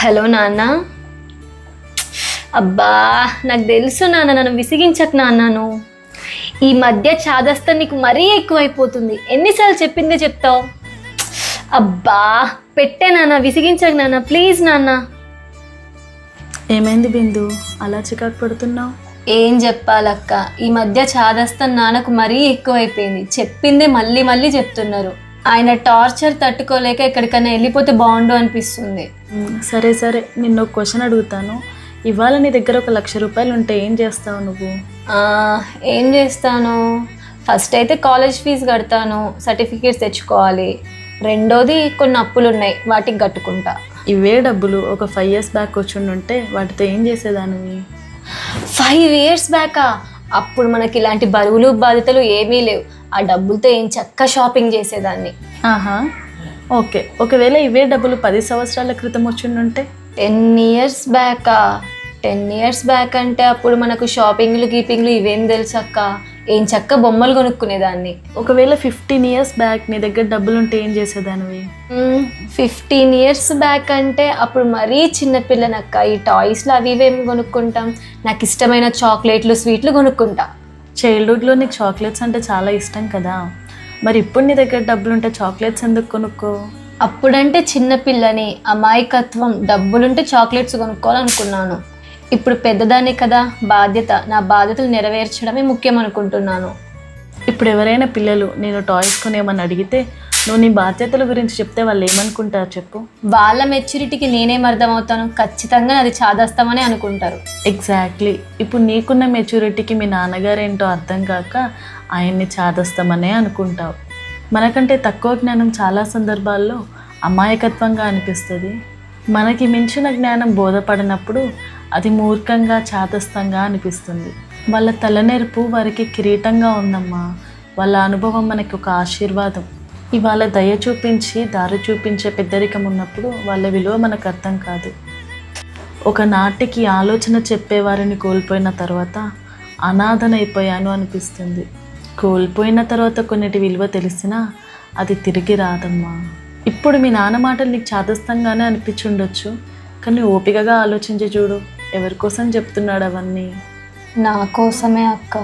Hello నాన్న. అబ్బా నాకు తెలుసు నాన్న, నన్ను విసిగించకు నాన్నను. ఈ మధ్య చాదస్తం నీకు మరీ ఎక్కువైపోతుంది. ఎన్నిసార్లు చెప్పిందే చెప్తావు. అబ్బా పెట్టే నాన్న, విసిగించకు నాన్న, ప్లీజ్ నాన్న. ఏమైంది బిందు, అలా చికాకు పడుతున్నావు? ఏం చెప్పాలక్క, ఈ మధ్య చాదస్తం నాన్నకు మరీ ఎక్కువైపోయింది. చెప్పిందే మళ్ళీ మళ్ళీ చెప్తున్నారు. ఆయన టార్చర్ తట్టుకోలేక ఎక్కడికైనా వెళ్ళిపోతే బాగుండు అనిపిస్తుంది. సరే సరే, నిన్ను ఒక క్వశ్చన్ అడుగుతాను. ఇవాళ నీ దగ్గర 1,00,000 రూపాయలు ఉంటే ఏం చేస్తావు నువ్వు? ఏం చేస్తాను, ఫస్ట్ అయితే కాలేజ్ ఫీజు కడతాను, సర్టిఫికేట్స్ తెచ్చుకోవాలి. రెండోది కొన్ని అప్పులు ఉన్నాయి, వాటికి కట్టుకుంటా. ఇవే డబ్బులు ఒక 5 years బ్యాక్ వచ్చి ఉంటే వాటితో ఏం చేసేదానివి? 5 years బ్యాకా? అప్పుడు మనకి ఇలాంటి బరువులు బాధ్యతలు ఏమీ లేవు. ఆ డబ్బులతో ఏం చక్క షాపింగ్ చేసేదాన్ని. ఆహా, ఓకే. ఒకవేళ ఇవే డబ్బులు 10 సంవత్సరాల క్రితం వచ్చి ఉంటే? 10 years బ్యాకా? 10 years బ్యాక్ అంటే అప్పుడు మనకు షాపింగ్లు గీపింగ్లు ఇవేం తెలుసక్క. ఏం చక్క బొమ్మలు కొనుక్కునేదాన్ని. ఒకవేళ 15 years బ్యాక్ నీ దగ్గర డబ్బులు ఉంటే ఏం చేసేదానివి? 15 years బ్యాక్ అంటే అప్పుడు మరీ చిన్నపిల్లనక్క. ఈ టాయ్స్లు అవి ఇవేమి కొనుక్కుంటాం. నాకు ఇష్టమైన చాక్లెట్లు స్వీట్లు కొనుక్కుంటా. చైల్డ్హుడ్లో నీకు చాక్లెట్స్ అంటే చాలా ఇష్టం కదా, మరి ఇప్పుడు నీ దగ్గర డబ్బులు ఉంటే చాక్లెట్స్ ఎందుకు కొనుక్కో? అప్పుడంటే చిన్నపిల్లని, అమాయకత్వం, డబ్బులుంటే చాక్లెట్స్ కొనుక్కోవాలనుకున్నాను. ఇప్పుడు పెద్దదాన్ని కదా, బాధ్యత. నా బాధ్యతలు నెరవేర్చడమే ముఖ్యం అనుకుంటున్నాను. ఇప్పుడు ఎవరైనా పిల్లలు నేను టాయ్స్ కొనేమని అడిగితే నువ్వు నీ బాధ్యతల గురించి చెప్తే వాళ్ళు ఏమనుకుంటారు చెప్పు? వాళ్ళ మెచ్యూరిటీకి నేనేం అర్థమవుతాను? ఖచ్చితంగా అది చాదస్తామని అనుకుంటారు. ఎగ్జాక్ట్లీ. ఇప్పుడు నీకున్న మెచ్యూరిటీకి మీ నాన్నగారు ఏంటో అర్థం కాక ఆయన్ని చాదస్తామనే అనుకుంటావు. మనకంటే తక్కువ జ్ఞానం చాలా సందర్భాల్లో అమాయకత్వంగా అనిపిస్తుంది. మనకి మించిన జ్ఞానం బోధపడినప్పుడు అది మూర్ఖంగా చాదస్తంగా అనిపిస్తుంది. వాళ్ళ తలనెరుపు వారికి కిరీటంగా ఉందమ్మా. వాళ్ళ అనుభవం మనకి ఒక ఆశీర్వాదం. ఇవాళ దయ చూపించి దారి చూపించే పెద్దరికం ఉన్నప్పుడు వాళ్ళ విలువ మనకు అర్థం కాదు. ఒకనాటికి ఆలోచన చెప్పేవారిని కోల్పోయిన తర్వాత అనాథనైపోయాను అనిపిస్తుంది. కోల్పోయిన తర్వాత కొన్నిటి విలువ తెలిసినా అది తిరిగి రాదమ్మా. ఇప్పుడు మీ నాన్న మాటలు నీకు చాదస్తంగానే అనిపించుండొచ్చు, కానీ ఓపికగా ఆలోచించి చూడు, ఎవరి కోసం చెప్తున్నాడు అవన్నీ? నా కోసమే అక్క.